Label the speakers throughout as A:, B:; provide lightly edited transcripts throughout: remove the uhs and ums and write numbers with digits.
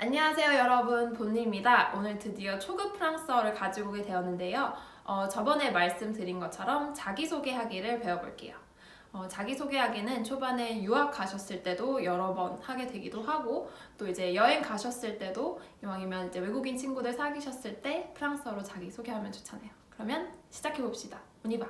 A: 안녕하세요 여러분, 본니입니다. 오늘 드디어 초급 프랑스어를 가지고 오게 되었는데요. 저번에 말씀드린 것처럼 자기소개하기를 배워볼게요. 자기소개하기는 초반에 유학 가셨을 때도 여러 번 하게 되기도 하고 또 이제 여행 가셨을 때도 이왕이면 이제 외국인 친구들 사귀셨을 때 프랑스어로 자기소개하면 좋잖아요. 그러면 시작해봅시다. 오니바.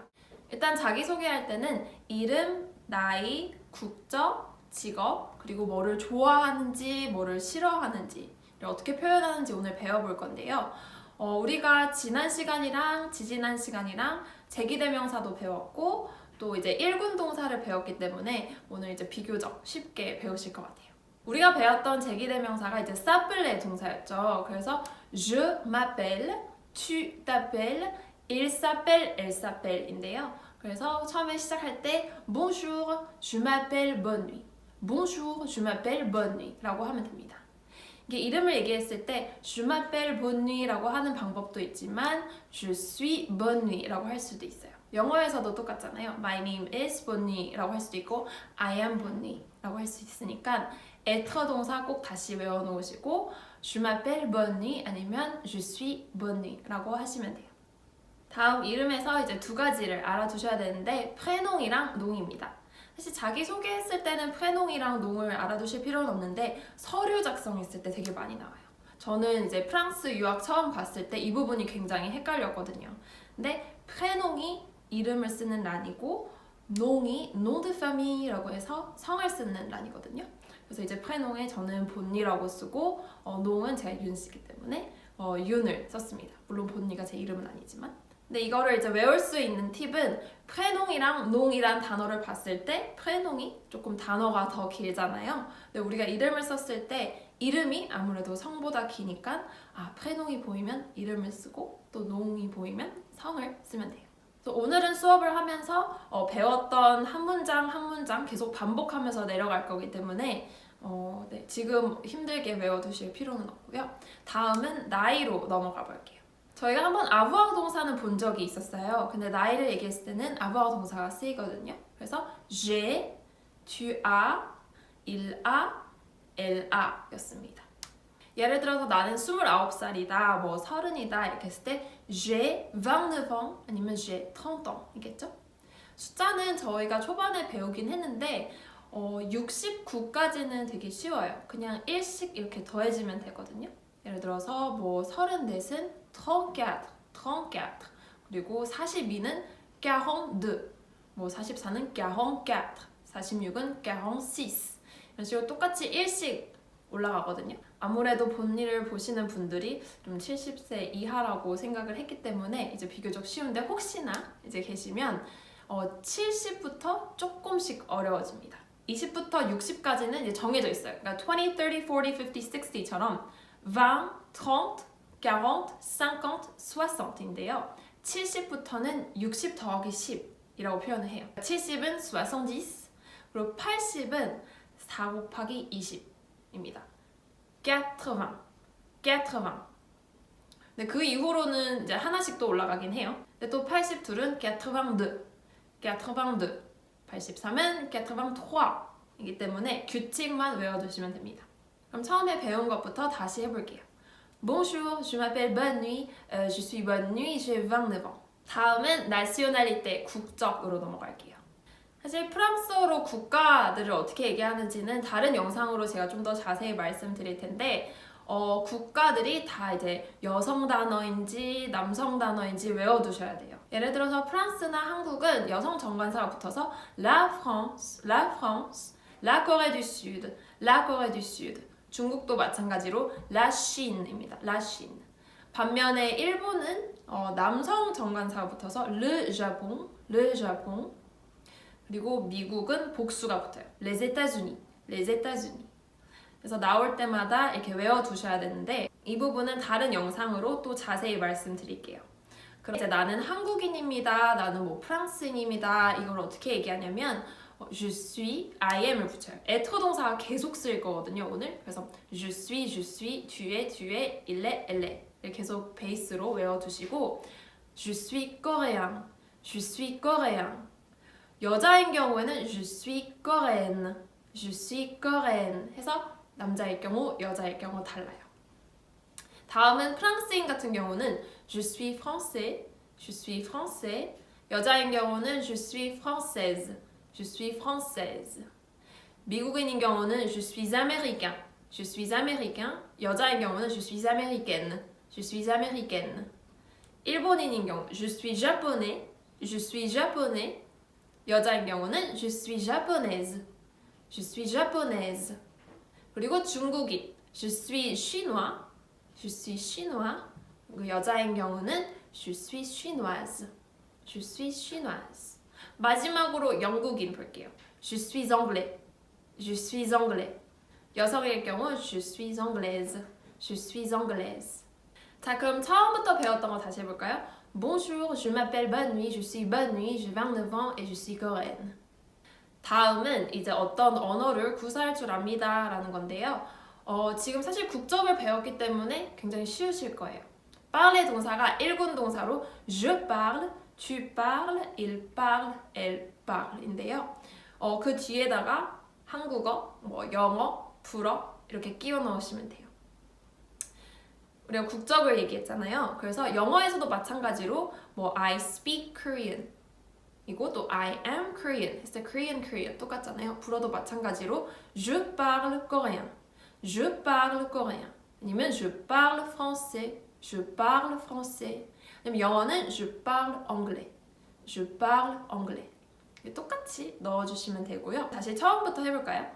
A: 일단 자기소개할 때는 이름, 나이, 국적, 직업, 그리고 뭐를 좋아하는지, 뭐를 싫어하는지 어떻게 표현하는지 오늘 배워볼 건데요. 우리가 지난 시간이랑 지지난 시간이랑 제기대명사도 배웠고 또 이제 일군 동사를 배웠기 때문에 오늘 이제 비교적 쉽게 배우실 것 같아요. 우리가 배웠던 제기대명사가 이제 s'appeler 동사였죠. 그래서 je m'appelle, tu t'appelles, il s'appelle, elle s'appelle인데요. 그래서 처음에 시작할 때 Bonjour, je m'appelle bonne nuit. Bonjour, je m'appelle bonne nuit 라고 하면 됩니다. 이게 이름을 얘기했을 때 Je m'appelle bonne nuit 라고 하는 방법도 있지만 Je suis bonne nuit 라고 할 수도 있어요. 영어에서도 똑같잖아요. My name is bonne nuit 라고 할 수도 있고 I am bonne nuit 라고 할 수 있으니까 être 동사 꼭 다시 외워놓으시고 Je m'appelle bonne nuit 아니면 Je suis bonne nuit 라고 하시면 돼요. 다음 이름에서 이제 두 가지를 알아두셔야 되는데 prénom이랑 nom입니다. 사실 자기소개했을 때는 prénom이랑 nom을 알아두실 필요는 없는데 서류 작성했을 때 되게 많이 나와요. 저는 이제 프랑스 유학 처음 갔을 때 이 부분이 굉장히 헷갈렸거든요. 근데 prénom이 이름을 쓰는 란이고 nom이 nom de famille라고 해서 성을 쓰는 란이거든요. 그래서 이제 prénom에 저는 본니라고 쓰고 nom은 제가 윤씨이기 때문에 윤을 썼습니다. 물론 본니가 제 이름은 아니지만. 근데 이거를 이제 외울 수 있는 팁은 prénom이랑 nom이란 단어를 봤을 때 prénom이 조금 단어가 더 길잖아요. 근데 우리가 이름을 썼을 때 이름이 아무래도 성보다 기니까 prénom이 보이면 이름을 쓰고 또 nom이 보이면 성을 쓰면 돼요. 그래서 오늘은 수업을 하면서 배웠던 한 문장 한 문장 계속 반복하면서 내려갈 거기 때문에 네, 지금 힘들게 외워두실 필요는 없고요. 다음은 나이로 넘어가 볼게요. 저희가 한번 avoir 동사는 본 적이 있었어요. 근데 나이를 얘기했을 때는 avoir 동사가 쓰이거든요. 그래서 j'ai, tu as, il a, elle a 였습니다. 예를 들어서 나는 29살이다, 뭐 30이다 이렇게 했을 때 j'ai 29 ans 아니면 j'ai 30 ans 이겠죠? 숫자는 저희가 초반에 배우긴 했는데 69까지는 되게 쉬워요. 그냥 1씩 이렇게 더해지면 되거든요. 예를 들어서 뭐 34은 34, 34 그리고 42는 42 뭐 44는 44 46은 46 이런 식으로 똑같이 1씩 올라가거든요. 아무래도 본일을 보시는 분들이 좀 70세 이하라고 생각을 했기 때문에 이제 비교적 쉬운데 혹시나 이제 계시면 70부터 조금씩 어려워집니다. 20부터 60까지는 이제 정해져 있어요. 그러니까 20, 30, 40, 50, 60처럼 20, 30, 40, 50, 60인데요. 70부터는 60 더하기 10이라고 표현을 해요. 70은 70, 그리고 80은 4 곱하기 20입니다. 80, 80. 근데 그 이후로는 이제 하나씩 또 올라가긴 해요. 근데 또 82은 82, 82, 83은 83이기 때문에 규칙만 외워두시면 됩니다. 그럼 처음에 배운 것부터 다시 해볼게요. Bonjour, je m'appelle Bonne Nuit, je suis Bonne Nuit, j'ai 29 ans. 다음은 nationalité, 국적으로 넘어갈게요. 사실 프랑스어로 국가들을 어떻게 얘기하는지는 다른 영상으로 제가 좀 더 자세히 말씀드릴 텐데 국가들이 다 이제 여성 단어인지 남성 단어인지 외워두셔야 돼요. 예를 들어서 프랑스나 한국은 여성 정관사가 붙어서 La France, La France, La Corée du Sud, La Corée du Sud. 중국도 마찬가지로 La Chine입니다. La Chine. 반면에 일본은 남성 정관사가 붙어서 Le Japon, Le Japon. 그리고 미국은 복수가 붙어요. Les États-Unis, Les États-Unis. 그래서 나올 때마다 이렇게 외워두셔야 되는데 이 부분은 다른 영상으로 또 자세히 말씀드릴게요. 그럼 이제 나는 한국인입니다. 나는 뭐 프랑스인입니다. 이걸 어떻게 얘기하냐면 je suis, I am을 붙여요. être 동사가 계속 쓰일 거거든요, 오늘. 그래서 je suis, tu es, il est, elle est. 계속 베이스로 외워두시고 je suis coréen, je suis coréen. 여자인 경우에는 je suis coréenne, je suis coréenne 해서 남자일 경우, 여자일 경우 달라요. 다음은 프랑스인 같은 경우는 Je suis français, je suis français. 여자인 경우는 Je suis française, je suis française. 미국인인 경우는 Je suis américain, je suis américain. 여자인 경우는 Je suis américaine, je suis américaine. 일본인인 경우 Je suis japonais, je suis japonais. 여자인 경우는 Je suis japonaise, je suis japonaise. 그리고 중국인 Je suis chinois, je suis chinois. 여자인 경우는 Je suis chinoise, je suis chinoise. 마지막으로 영국인 볼게요. Je suis anglais, je suis anglais. 여성일 경우 Je suis anglaise, je suis anglaise. 자, 그럼 처음부터 배웠던 거 다시 해볼까요? Bonjour, je m'appelle Bonne Nuit, je suis Bonne Nuit, j'ai 29 ans et je suis coréenne. 다음은 이제 어떤 언어를 구사할 줄 압니다 라는 건데요. 지금 사실 국적을 배웠기 때문에 굉장히 쉬우실 거예요. parler 동사가 1군 동사로 je parle, tu parles, il parle, elle parle 인데요. 그 뒤에다가 한국어, 영어, 불어 이렇게 끼워 넣으시면 돼요. 우리가 국적을 얘기했잖아요. 그래서 영어에서도 마찬가지로 I speak Korean 이고 또 I am Korean 했을 때 Korean 똑같잖아요. 불어도 마찬가지로 Je parle coréen, Je parle coréen 아니면 Je parle français, Je parle français. 아니면 영어는 Je parle anglais, Je parle anglais. 똑같이 넣어주시면 되고요. 다시 처음부터 해볼까요?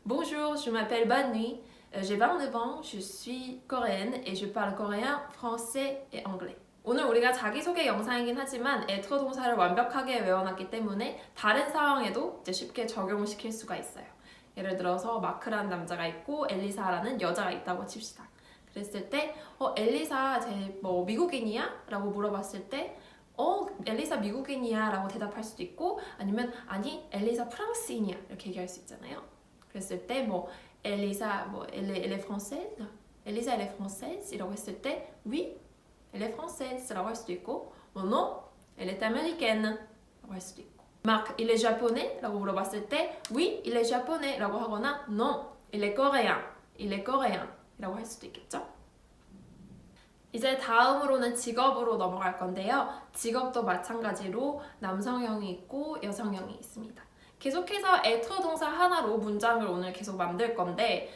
A: Bonjour, je m'appelle Bonne Nuit, j'ai 29 ans, je suis coréenne et je parle coréen, français et anglais. 오늘 우리가 자기소개 영상이긴 하지만 être 동사를 완벽하게 외워놨기 때문에 다른 상황에도 이제 쉽게 적용을 시킬 수가 있어요. 예를 들어서 마크라는 남자가 있고 엘리사라는 여자가 있다고 칩시다. 그랬을 때 엘리사 쟤 미국인이야? 라고 물어봤을 때 엘리사 미국인이야 라고 대답할 수도 있고 아니면 아니 엘리사 프랑스인이야 이렇게 얘기할 수 있잖아요. 그랬을 때 엘리사 elle est française? 엘리사 elle est française? 이라고 했을 때 oui, elle est française 라고 할 수도 있고 non, elle est américaine 라고 할 수도 있고 Marc, il est japonais? 라고 물어봤을 때 oui, il est japonais 라고 하거나 non, il est coréen, il est coréen 라고 할 수도 있겠죠? 이제 다음으로는 직업으로 넘어갈 건데요. 직업도 마찬가지로 남성형이 있고 여성형이 있습니다. 계속해서 être 동사 하나로 문장을 오늘 계속 만들 건데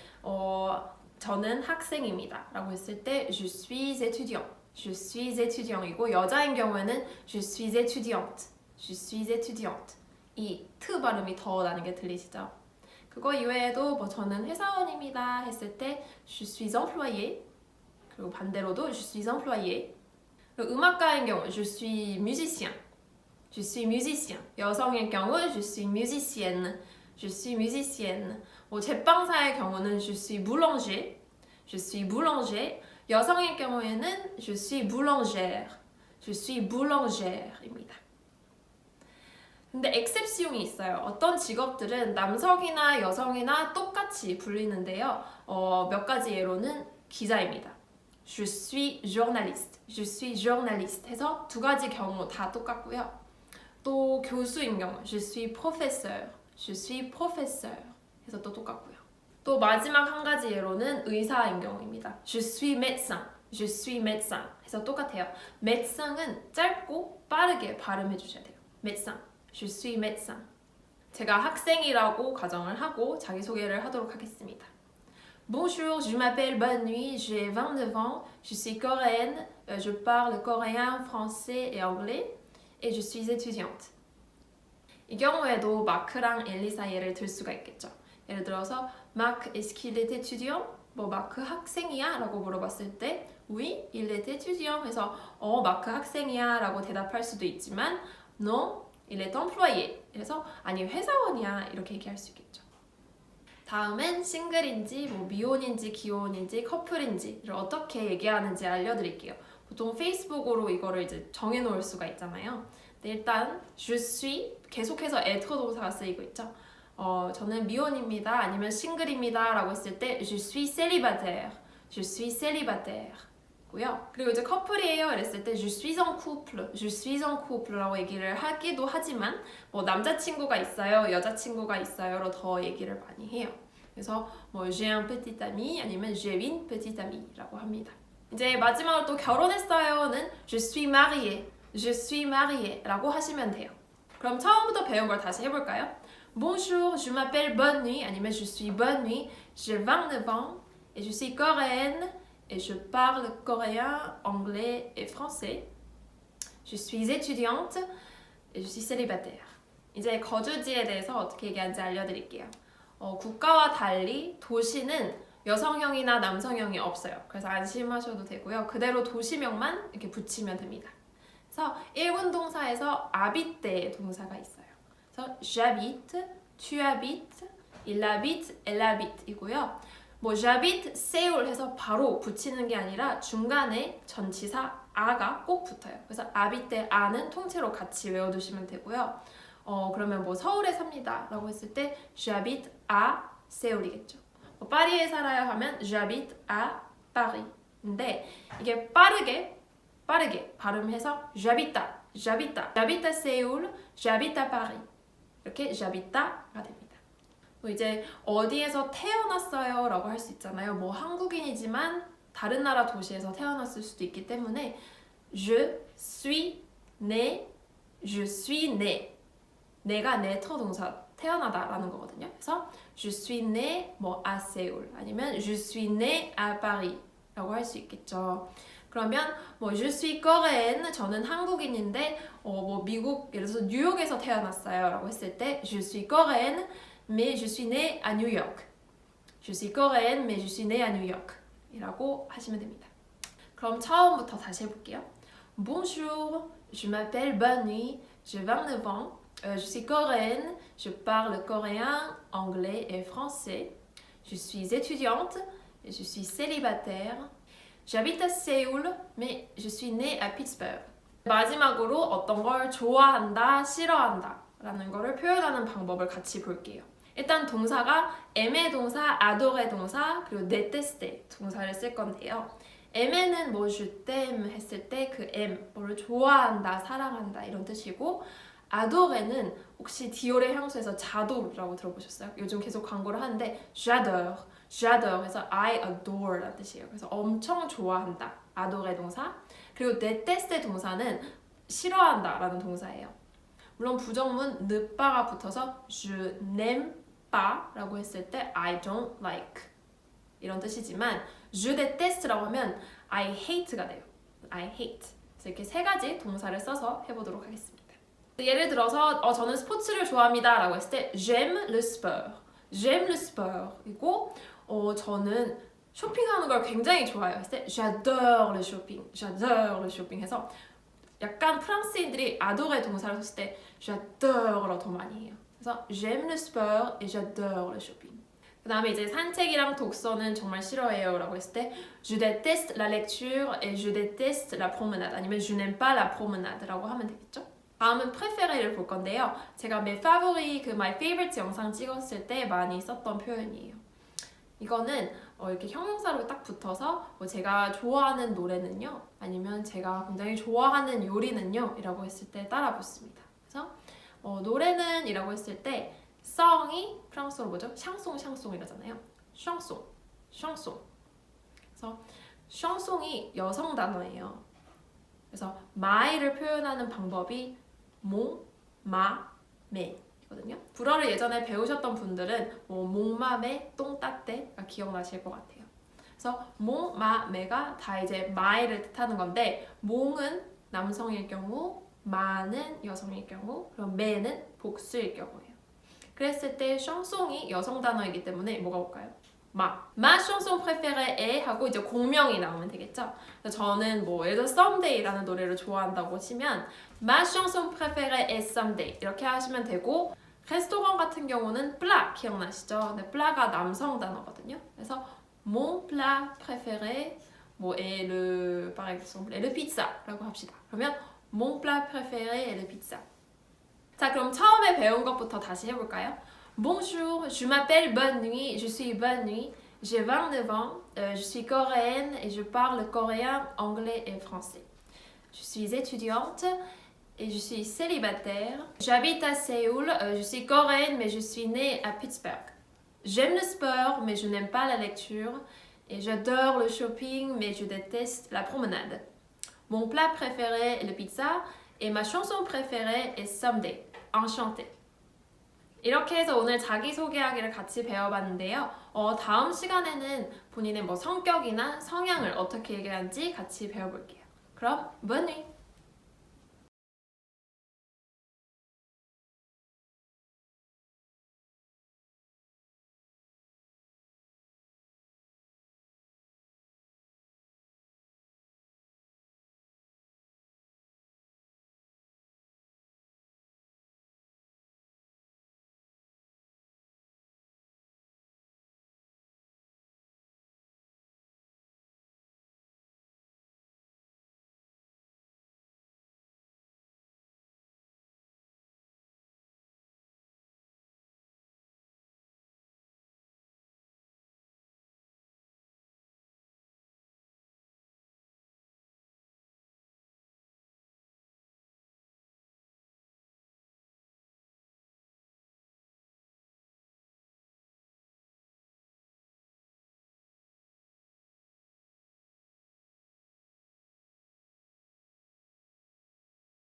A: 저는 학생입니다 라고 했을 때 Je suis étudiant, Je suis étudiant이고 여자인 경우에는 Je suis étudiante, Je suis étudiante. 이 트 발음이 더 나는 게 들리시죠? 그거 이외에도 저는 회사원입니다 했을 때 Je suis employé. 그리고 반대로도 Je suis employé. 그리고 음악가인 경우 Je suis musicien, Je suis musicien. 여성일 경우 Je suis musicienne, Je suis musicienne. 제빵사의 경우는 Je suis boulanger, Je suis boulanger. 여성일 경우에는 Je suis boulangère, Je suis boulangère입니다. 근데 엑셉시용이 있어요. 어떤 직업들은 남성이나 여성이나 똑같이 불리는데요. 몇 가지 예로는 기자입니다. Je suis journaliste, je suis journaliste 해서 두 가지 경우 다 똑같고요. 또 교수인 경우 Je suis professeur, je suis professeur 해서 또 똑같고요. 또 마지막 한 가지 예로는 의사인 경우입니다. Je suis médecin, je suis médecin 해서 똑같아요. médecin은 짧고 빠르게 발음해 주셔야 돼요. médecin, je suis médecin. 제가 학생이라고 가정을 하고 자기소개를 하도록 하겠습니다. Bonjour, je m'appelle Bonne Nuit, j'ai 29 ans, je suis coréenne, je parle coréen, français et anglais et je suis étudiante. 이 경우에도 마크랑 엘리사 예를 들 수가 있겠죠. 예를 들어서 Marc, est-ce qu'il est étudiant? 마크 학생이야? 라고 물어봤을 때 Oui, il est étudiant 해서 마크 학생이야 라고 대답할 수도 있지만 Non, il est employé 그래서 아니 회사원이야 이렇게 얘기할 수 있겠죠. 다음은 싱글인지 미혼인지 기혼인지 커플인지를 어떻게 얘기하는지 알려드릴게요. 보통 페이스북으로 이거를 이제 정해놓을 수가 있잖아요. 근데 일단 je suis 계속해서 être 동사가 쓰이고 있죠. 저는 미혼입니다 아니면 싱글입니다 라고 했을 때 je suis célibataire, je suis célibataire 고요. 그리고 이제 커플이에요 이랬을 때 je suis en couple, je suis en couple 라고 얘기를 하기도 하지만 남자친구가 있어요, 여자친구가 있어요로 더 얘기를 많이 해요. 그래서 뭐 j'ai un petit ami 아니면 j'ai une petite amie라고 합니다. 이제 마지막으로 또 결혼했어요는 je suis mariée, je suis marié라고 하시면 돼요. 그럼 처음부터 배운 걸 다시 해볼까요? Bonjour, je m'appelle Bonne Nuit 아니면 je suis Bonne Nuit, j'ai 29 ans et je suis coréenne et je parle coréen, anglais et français. Je suis étudiante et je suis célibataire. 이제 거주지에 대해서 어떻게 얘기하는지 알려드릴게요. 국가와 달리 도시는 여성형이나 남성형이 없어요. 그래서 안심하셔도 되고요. 그대로 도시명만 이렇게 붙이면 됩니다. 그래서 일본 동사에서 habiter 동사가 있어요. 그래서 j'habite, tu habites, il habite, elle habite 이고요. 뭐 j'habite 세울 해서 바로 붙이는 게 아니라 중간에 전치사 아가 꼭 붙어요. 그래서 habiter 아는 통째로 같이 외워두시면 되고요. 그러면 뭐 서울에 삽니다 라고 했을 때 j'habite à 세울이겠죠. 파리에 살아요 하면 j'habite à Paris. 근데 이게 빠르게 발음해서 j'habite à 세울, j'habite à Paris 이렇게 j'habite가 됩니다. 이제 어디에서 태어났어요 라고 할 수 있잖아요. 뭐 한국인이지만 다른 나라 도시에서 태어났을 수도 있기 때문에 je suis né, je suis né 내가 네터 동사 태어나다라는 거거든요. 그래서 je suis né 뭐 à 세울 아니면 je suis né à Paris 라고 할 수 있겠죠. 그러면 뭐 je suis coréenne 저는 한국인인데 뭐 미국 예를 들어서 뉴욕에서 태어났어요 라고 했을 때 je suis coréenne mais je suis né à New York. Je suis coréenne mais je suis né à New York 이라고 하시면 됩니다. 그럼 처음부터 다시 해볼게요. Bonjour, je m'appelle Bonne Nuit, j'ai 29 ans. Je suis coréenne, je parle coréen, anglais et français. Je suis étudiante et je suis célibataire. J'habite à Séoul, mais je suis née à Pittsburgh. 마지막으로 어떤 걸 좋아한다, 싫어한다 라는 거를 표현하는 방법을 같이 볼게요. 일단 동사가 aimer 동사, adorer 동사, 그리고 détester 동사를 쓸 건데요. aimer는 뭐 je t'aime 했을 때 그 aime, 뭐를 좋아한다, 사랑한다 이런 뜻이고 adorer는 혹시 디올의 향수에서 자도라고 들어보셨어요? 요즘 계속 광고를 하는데 j'adore 해서 I adore 라는 뜻이에요. 그래서 엄청 좋아한다, adorer 동사. 그리고 détester 동사는 싫어한다 라는 동사예요. 물론 부정문 ne pas가 붙어서 je n'aime pas 라고 했을 때 I don't like 이런 뜻이지만 je déteste 라고 하면 I hate가 돼요. I hate. 그래서 이렇게 세 가지 동사를 써서 해보도록 하겠습니다. 예를 들어서 저는 스포츠를 좋아합니다 라고 했을 때 j'aime le sport. j'aime le sport 이고 저는 쇼핑하는 걸 굉장히 좋아해요 했을 때 j'adore le shopping. j'adore le shopping 해서 약간 프랑스인들이 adorer 동사를 썼을 때 j'adore로 더 많이 해요. 그래서 j'aime le sport et j'adore le shopping. 그 다음에 이제 산책이랑 독서는 정말 싫어해요 라고 했을 때 je déteste la lecture et je déteste la promenade 아니면 je n'aime pas la promenade 라고 하면 되겠죠? 다음은 préféré를 볼 건데요. 제가 mes favoris, my favorites 영상 찍었을 때 많이 썼던 표현이에요. 이거는 이렇게 형용사로 딱 붙어서 제가 좋아하는 노래는요 아니면 제가 굉장히 좋아하는 요리는요 이라고 했을 때 따라 붙습니다. 그래서 노래는 이라고 했을 때 song이 프랑스어로 뭐죠? 샹송 이러잖아요. 샹송 그래서 샹송이 여성 단어예요. 그래서 my를 표현하는 방법이 몽, 마, 메 거든요. 불어를 예전에 배우셨던 분들은 몽마메, 똥따떼가 기억나실 것 같아요. 그래서 몽, 마, 메가 다 이제 마이를 뜻하는 건데 몽은 남성일 경우, 마는 여성일 경우, 그럼 메는 복수일 경우예요. 그랬을 때 샹송이 여성 단어이기 때문에 뭐가 올까요? Ma chanson préférée est 하고 이제 공명이 나오면 되겠죠. 그래서 저는 예를 들어 Someday라는 노래를 좋아한다고 치면 Ma chanson préférée est Someday 이렇게 하시면 되고 레스토랑 같은 경우는 plat 기억나시죠? 근데 plat가 남성 단어거든요. 그래서 mon plat préféré est le par exemple le pizza라고 합시다. 그러면 mon plat préféré est le pizza. 자, 그럼 처음에 배운 것부터 다시 해볼까요? Bonjour, je m'appelle Bonne Nuit, je suis Bonne Nuit, j'ai 29 ans, je suis coréenne et je parle coréen, anglais et français. Je suis étudiante et je suis célibataire. J'habite à Séoul, je suis coréenne mais je suis née à Pittsburgh. J'aime le sport, mais je n'aime pas la lecture. Et j'adore le shopping, mais je déteste la promenade. Mon plat préféré est le pizza et ma chanson préférée est Someday. Enchanté. 이렇게 해서 오늘 자기소개하기를 같이 배워봤는데요. 다음 시간에는 본인의 성격이나 성향을 어떻게 얘기하는지 같이 배워볼게요. 그럼 bonne nuit!